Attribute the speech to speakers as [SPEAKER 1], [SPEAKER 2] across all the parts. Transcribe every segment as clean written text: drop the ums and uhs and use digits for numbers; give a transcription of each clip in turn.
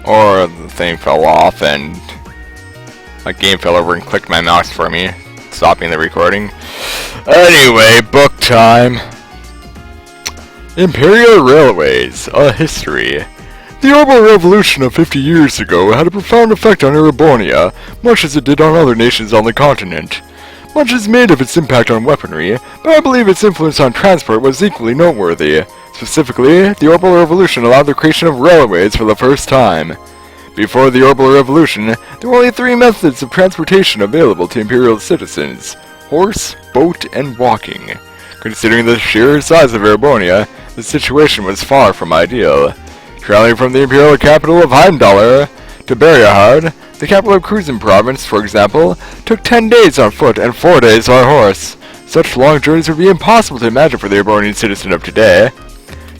[SPEAKER 1] Or the thing fell off and my game fell over and clicked my mouse for me, stopping the recording. Anyway, book time. Imperial Railways, a history. The Orbital Revolution of 50 years ago had a profound effect on Erebonia, much as it did on other nations on the continent. Much is made of its impact on weaponry, but I believe its influence on transport was equally noteworthy. Specifically, the Orbital Revolution allowed the creation of railways for the first time. Before the Orbital Revolution, there were only 3 methods of transportation available to Imperial citizens: horse, boat, and walking. Considering the sheer size of Erebonia, the situation was far from ideal. Traveling from the Imperial capital of Heimdallr to Beriahard, the capital of Kruzen province, for example, took 10 days on foot and 4 days on horse. Such long journeys would be impossible to imagine for the Erebonian citizen of today.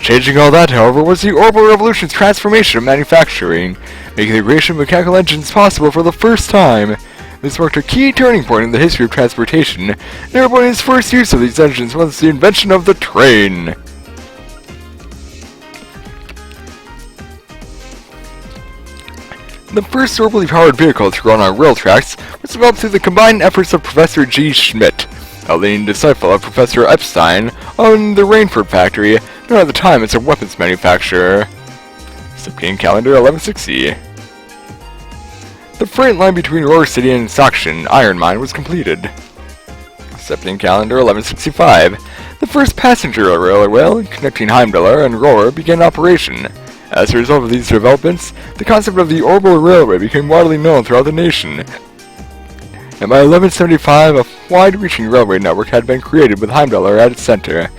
[SPEAKER 1] Changing all that, however, was the Orbital Revolution's transformation of manufacturing, making the creation of mechanical engines possible for the first time. This marked a key turning point in the history of transportation, and Erebonian's first use of these engines was the invention of the train. The first orbitally powered vehicle to run on rail tracks was developed through the combined efforts of Professor G. Schmidt, a leading disciple of Professor Epstein, on the Rainford factory, known at the time as a weapons manufacturer. Septian calendar 1160. The freight line between Roar City and Sakshan iron mine was completed. Septian calendar 1165. The first passenger railway connecting Heimdallr and Roar began operation. As a result of these developments, the concept of the Orbital Railway became widely known throughout the nation. And by 1175, a wide-reaching railway network had been created with Heimdallr at its center.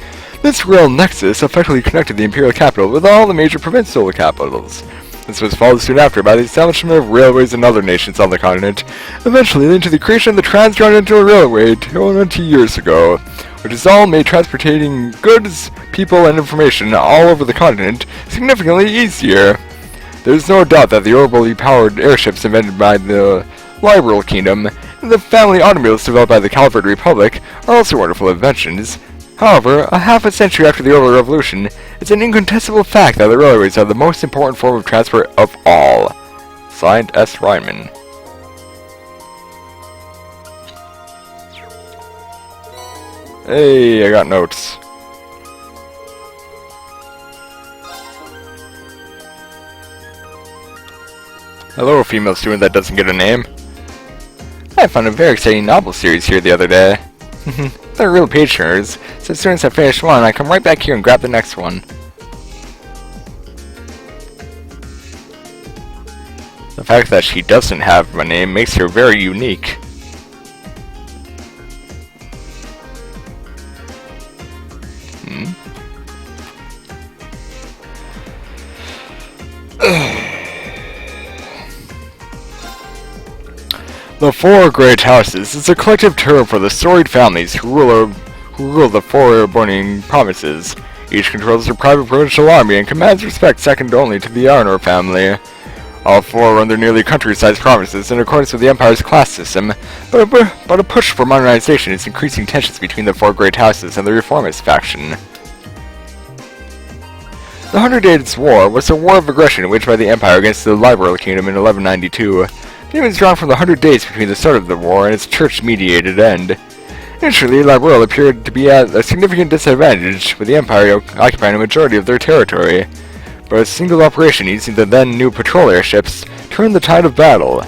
[SPEAKER 1] This rail nexus effectively connected the imperial capital with all the major provincial capitals. This was followed soon after by the establishment of railways in other nations on the continent, eventually leading to the creation of the Transcontinental Railway 20 years ago, which has all made transporting goods, people, and information all over the continent significantly easier. There is no doubt that the orbitally powered airships invented by the Liberal Kingdom and the family automobiles developed by the Calvert Republic are also wonderful inventions. However, a half a century after the Orbital Revolution, it's an incontestable fact that the railways are the most important form of transport of all. Signed, S. Ryman. Hey, I got notes. Hello, female student that doesn't get a name. I found a very exciting novel series here the other day. They're real page turners. Since students have finished one, I come right back here and grab the next one. The fact that she doesn't have a name makes her very unique. The Four Great Houses is a collective term for the storied families who rule the four Erebonian provinces. Each controls their private provincial army and commands respect second only to the Arnor family. All four run their nearly country-sized provinces in accordance with the Empire's class system, but a push for modernization is increasing tensions between the Four Great Houses and the Reformist faction. The Hundred Days' War was a war of aggression waged by the Empire against the Liberal Kingdom in 1192. Demons drawn from the 100 days between the start of the war and its church-mediated end. Initially, Liberal appeared to be at a significant disadvantage, with the Empire occupying a majority of their territory. But a single operation using the then-new patrol airships turned the tide of battle.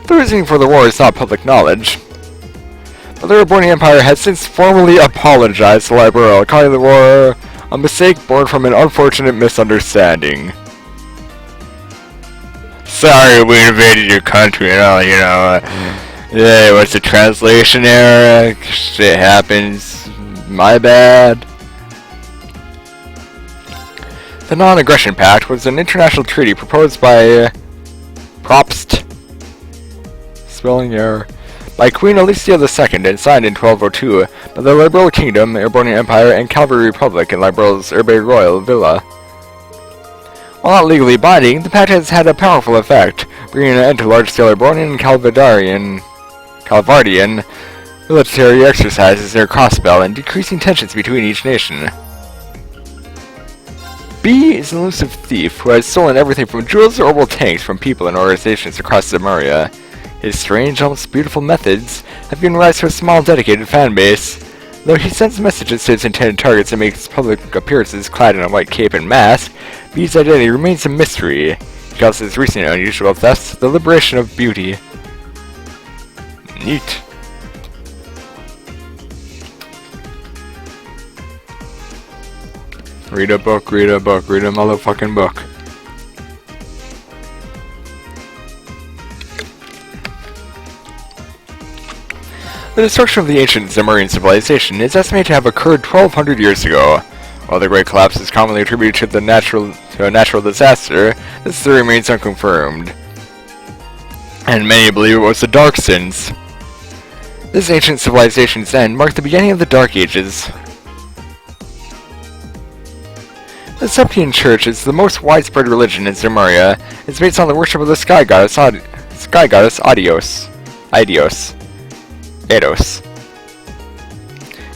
[SPEAKER 1] The reason for the war is not public knowledge, but the Erebonian Empire has since formally apologized to Liberal, calling the war a mistake born from an unfortunate misunderstanding. Sorry we invaded your country and all, yeah, what's the translation error? Shit happens. My bad. The Non-Aggression Pact was an international treaty proposed by Propst, spelling error, by Queen Alicia II and signed in 1202 by the Liberal Kingdom, Erebonian Empire, and Calvary Republic in Liberal's Herbe Royal Villa. While not legally binding, the pact has had a powerful effect, bringing an end to large-scale Erebonian and Calvardian military exercises near Crossbell and decreasing tensions between each nation. B is an elusive thief who has stolen everything from jewels to orbital tanks from people and organizations across Zemuria. His strange, almost beautiful methods have given rise to a small, dedicated fan base. Though he sends messages to his intended targets and makes public appearances clad in a white cape and mask, B's identity remains a mystery. He calls his recent unusual thefts the liberation of beauty. Neat. Read a book, read a book, read a motherfucking book. The destruction of the ancient Zemurian civilization is estimated to have occurred 1,200 years ago. While the Great Collapse is commonly attributed to a natural disaster, this theory remains unconfirmed. And many believe it was the Dark Sins. This ancient civilization's end marked the beginning of the Dark Ages. The Septian Church is the most widespread religion in Zemuria. It's based on the worship of the sky goddess Aidos.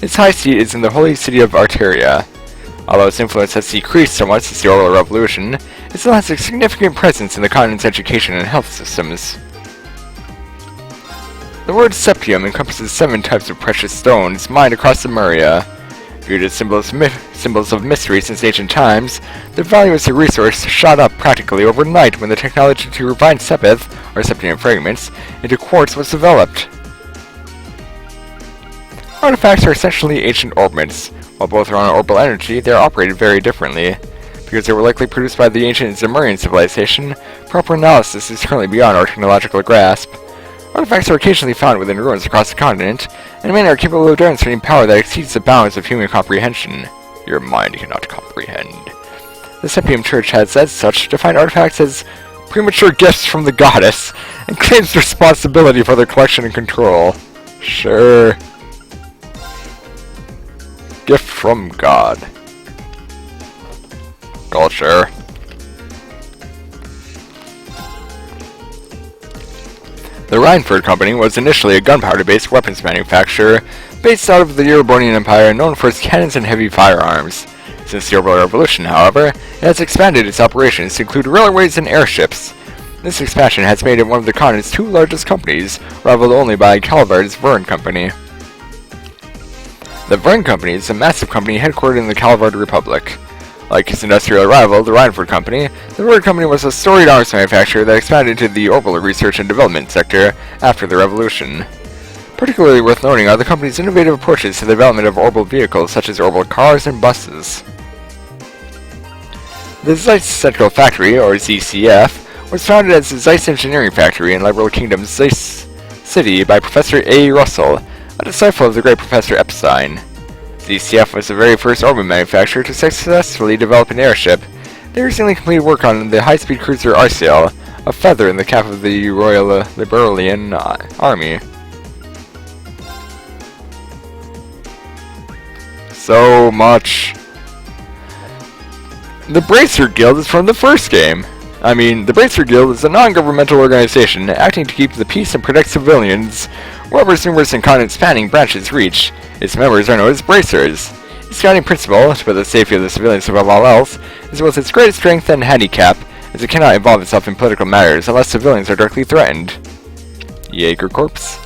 [SPEAKER 1] Its high seat is in the holy city of Arteria. Although its influence has decreased somewhat since the Orbital Revolution, it still has a significant presence in the continent's education and health systems. The word Septium encompasses 7 types of precious stones mined across Zemuria. Viewed as symbols of mystery since ancient times, their value as a resource shot up practically overnight when the technology to refine Sepith, or Septium fragments, into quartz was developed. Artifacts are essentially ancient orbments. While both are on orbital energy, they are operated very differently. Because they were likely produced by the ancient Zemurian civilization, proper analysis is currently beyond our technological grasp. Artifacts are occasionally found within ruins across the continent, and many are capable of demonstrating power that exceeds the bounds of human comprehension. Your mind cannot comprehend. The Septium Church has, as such, defined artifacts as premature gifts from the goddess, and claims responsibility for their collection and control. Sure. Gift from God. Culture. The Reinford Company was initially a gunpowder-based weapons manufacturer based out of the Erebonian Empire known for its cannons and heavy firearms. Since the Orbital Revolution, however, it has expanded its operations to include railways and airships. This expansion has made it one of the continent's 2 largest companies, rivaled only by Calvard's Verne Company. The Verne Company is a massive company headquartered in the Calvard Republic. Like its industrial rival, the Reinford Company, the Verne Company was a storied arms manufacturer that expanded into the orbital research and development sector after the Revolution. Particularly worth noting are the company's innovative approaches to the development of orbital vehicles such as orbital cars and buses. The Zeiss Central Factory, or ZCF, was founded as the Zeiss Engineering Factory in Liberal Kingdom's Zeiss City by Professor A. Russell, a disciple of the great Professor Epstein. ZCF was the very first orbit manufacturer to successfully develop an airship. They recently completed work on the high-speed cruiser Arsail, a feather in the cap of the Royal Liberalian Army. So much. The Bracer Guild is from the first game. The Bracer Guild is a non-governmental organization acting to keep the peace and protect civilians wherever its numerous and continent-spanning branches reach. Its members are known as Bracers. Its guiding principle, to put the safety of the civilians above all else, is both its greatest strength and handicap, as it cannot involve itself in political matters unless civilians are directly threatened. Jaeger Corps.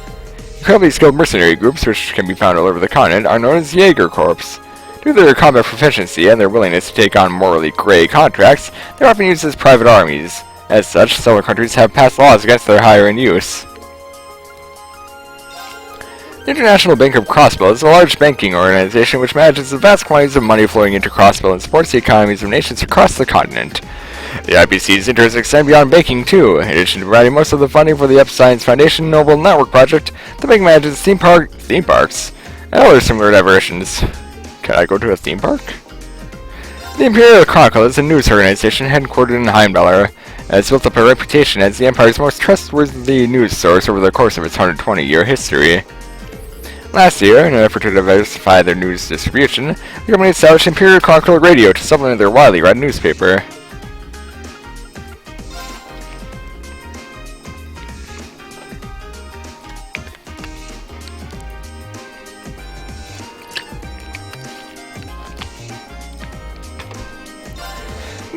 [SPEAKER 1] Incredibly skilled mercenary groups, which can be found all over the continent, are known as Jaeger Corps. Due to their combat proficiency and their willingness to take on morally gray contracts, they are often used as private armies. As such, several countries have passed laws against their hire and use. The International Bank of Crossbill is a large banking organization which manages the vast quantities of money flowing into Crossbill and supports the economies of nations across the continent. The IBC's interests extend beyond banking, too. In addition to providing most of the funding for the Epstein Foundation Noble Network project, the bank manages theme parks, and other similar diversions. Can I go to a theme park? The Imperial Chronicle is a news organization headquartered in Heimdallr, and has built up a reputation as the Empire's most trustworthy news source over the course of its 120-year history. Last year, in an effort to diversify their news distribution, the company established Imperial Chronicle Radio to supplement their widely read newspaper.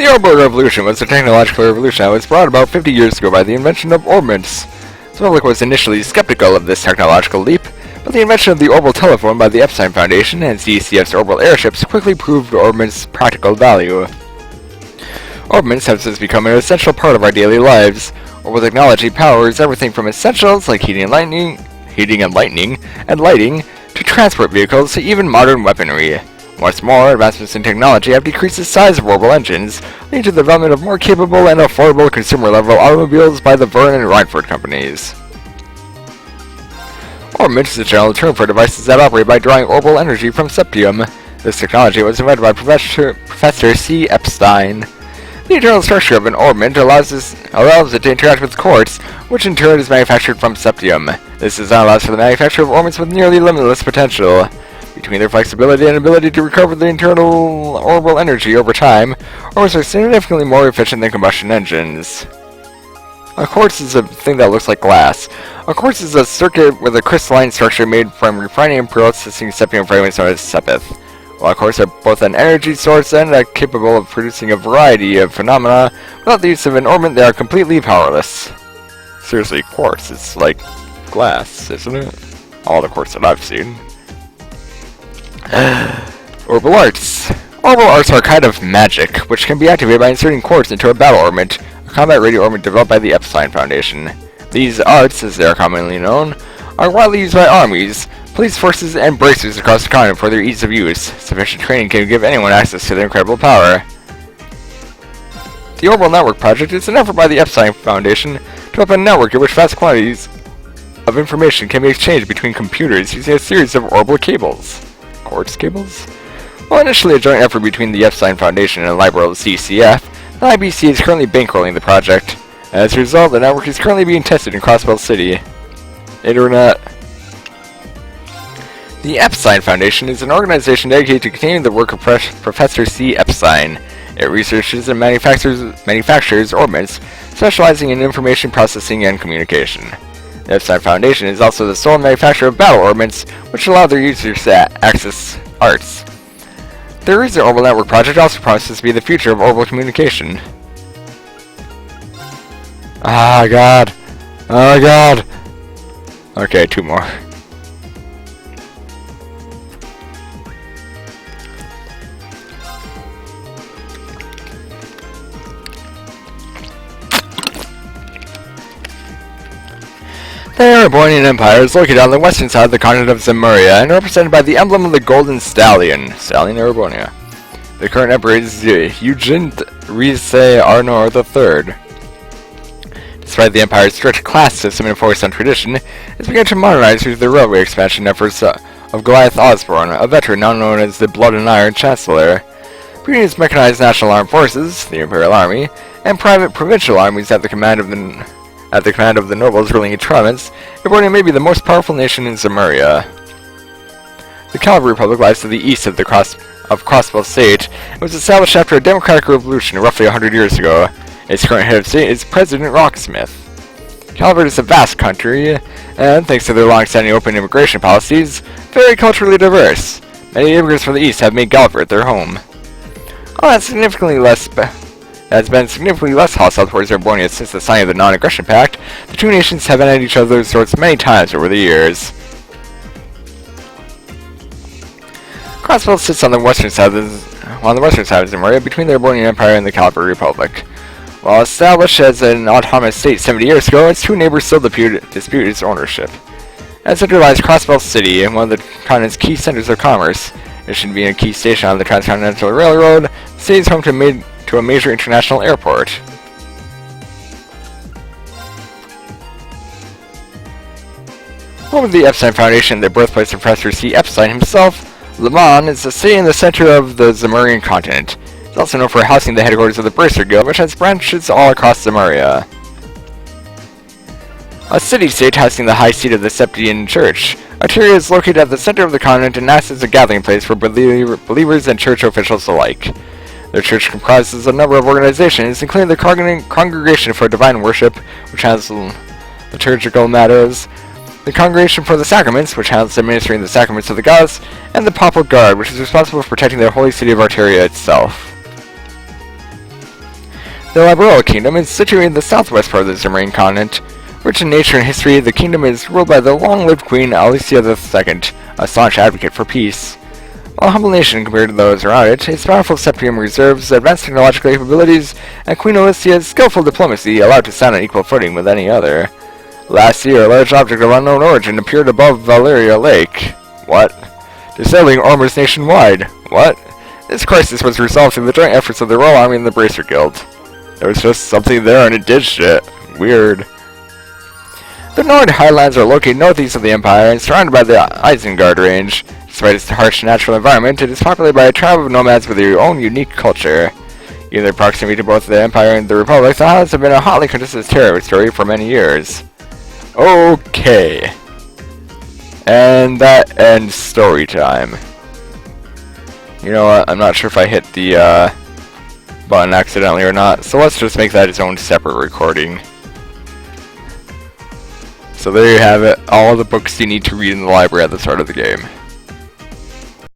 [SPEAKER 1] The orbital revolution was a technological revolution that was brought about 50 years ago by the invention of orbits. The public was initially skeptical of this technological leap, but the invention of the orbital telephone by the Epstein Foundation and CECF's orbital airships quickly proved orbits' practical value. Orbits have since become an essential part of our daily lives. Orbital technology powers everything from essentials like heating and lighting, to transport vehicles to even modern weaponry. What's more, advancements in technology have decreased the size of orbital engines, leading to the development of more capable and affordable consumer-level automobiles by the Verne and Reinford companies. Orbit is a general term for devices that operate by drawing orbital energy from septium. This technology was invented by Professor C. Epstein. The internal structure of an orbit allows it to interact with quartz, which in turn is manufactured from septium. This design allows for the manufacture of orbits with nearly limitless potential. Between their flexibility and ability to recover the internal orbital energy over time, orbits are significantly more efficient than combustion engines. A quartz is a thing that looks like glass. A quartz is a circuit with a crystalline structure made from refining and processing septium fragments known as sepith. While quartz are both an energy source and are capable of producing a variety of phenomena, without the use of an orbit they are completely powerless. Seriously, quartz is like glass, isn't it? All the quartz that I've seen. Orbital arts. Orbital arts are a kind of magic, which can be activated by inserting quartz into a battle orbit, a combat radio orbit developed by the Epstein Foundation. These arts, as they are commonly known, are widely used by armies, police forces, and bracers across the continent for their ease of use. Sufficient training can give anyone access to their incredible power. The Orbital Network Project is an effort by the Epstein Foundation to develop a network in which vast quantities of information can be exchanged between computers using a series of orbital cables. Quartz cables? While initially a joint effort between the Epstein Foundation and Liberal CCF, the IBC is currently bankrolling the project. As a result, the network is currently being tested in Crossbell City. Internet. The Epstein Foundation is an organization dedicated to continuing the work of Professor C. Epstein. It researches and manufactures orbits, specializing in information processing and communication. The Epstein Foundation is also the sole manufacturer of battle orbits, which allow their users to access arts. The Recent Orbital Network Project also promises to be the future of orbital communication. Ah, God. Oh, God. Okay, two more. The Erebonian Empire is located on the western side of the continent of Zemuria and represented by the emblem of the Golden Stallion, Stallion Erebonia. The current emperor is Eugent Rise Arnor III. Despite the Empire's strict class system enforced on tradition, it has begun to modernize through the railway expansion efforts of Goliath Osborne, a veteran now known as the Blood and Iron Chancellor. Between its mechanized national armed forces, the Imperial Army, and private provincial armies at the command of the nobles ruling each province, Erebonia may be the most powerful nation in Zemuria. The Cavalry Republic lies to the east of Crossbell State and was established after a democratic revolution roughly 100 years ago. Its current head of state is President Rocksmith. Calvert is a vast country, and thanks to their long-standing open immigration policies, very culturally diverse. Many immigrants from the east have made Calvert their home. While that's been significantly less hostile towards Erebonia since the signing of the Non-Aggression Pact, the two nations have been at each other's throats many times over the years. Crossbell sits on the western side of Zemuria between the Erebonian Empire and the Cavalry Republic. While established as an autonomous state 70 years ago, its two neighbors still dispute its ownership. As it lies Crossbell City, one of the continent's key centers of commerce, it should be a key station on the Transcontinental Railroad. The city is home to a major international airport. Home of the Epstein Foundation, the birthplace of Professor C. Epstein himself, Le Mans is a city in the center of the Zemurian continent. It's also known for housing the headquarters of the Bracer Guild, which has branches all across Zemuria. A city-state housing the high seat of the Septian Church, Arteria is located at the center of the continent and acts as a gathering place for believers and church officials alike. The church comprises a number of organizations, including the Congregation for Divine Worship, which handles liturgical matters, the Congregation for the Sacraments, which handles administering the sacraments of the gods, and the Papal Guard, which is responsible for protecting the holy city of Arteria itself. The Liberoa Kingdom is situated in the southwest part of the Zimrian continent. Rich in nature and history, the kingdom is ruled by the long-lived Queen Alicia II, a staunch advocate for peace. While a humble nation compared to those around it, its powerful septium reserves, advanced technological capabilities, and Queen Alicia's skillful diplomacy allow it to stand on equal footing with any other. Last year, a large object of unknown origin appeared above Valeria Lake. What? Disabling armors nationwide. What? This crisis was resolved through the joint efforts of the Royal Army and the Bracer Guild. There was just something there and it did shit. Weird. The Nord Highlands are located northeast of the Empire and surrounded by the Isengard Range. Despite its harsh natural environment, it is populated by a tribe of nomads with their own unique culture. In their proximity to both the Empire and the Republic, the Highlands have been a hotly contested territory for many years. Okay. And that ends story time. You know what, I'm not sure if I hit the button accidentally or not, so let's just make that its own separate recording. So there you have it, all the books you need to read in the library at the start of the game.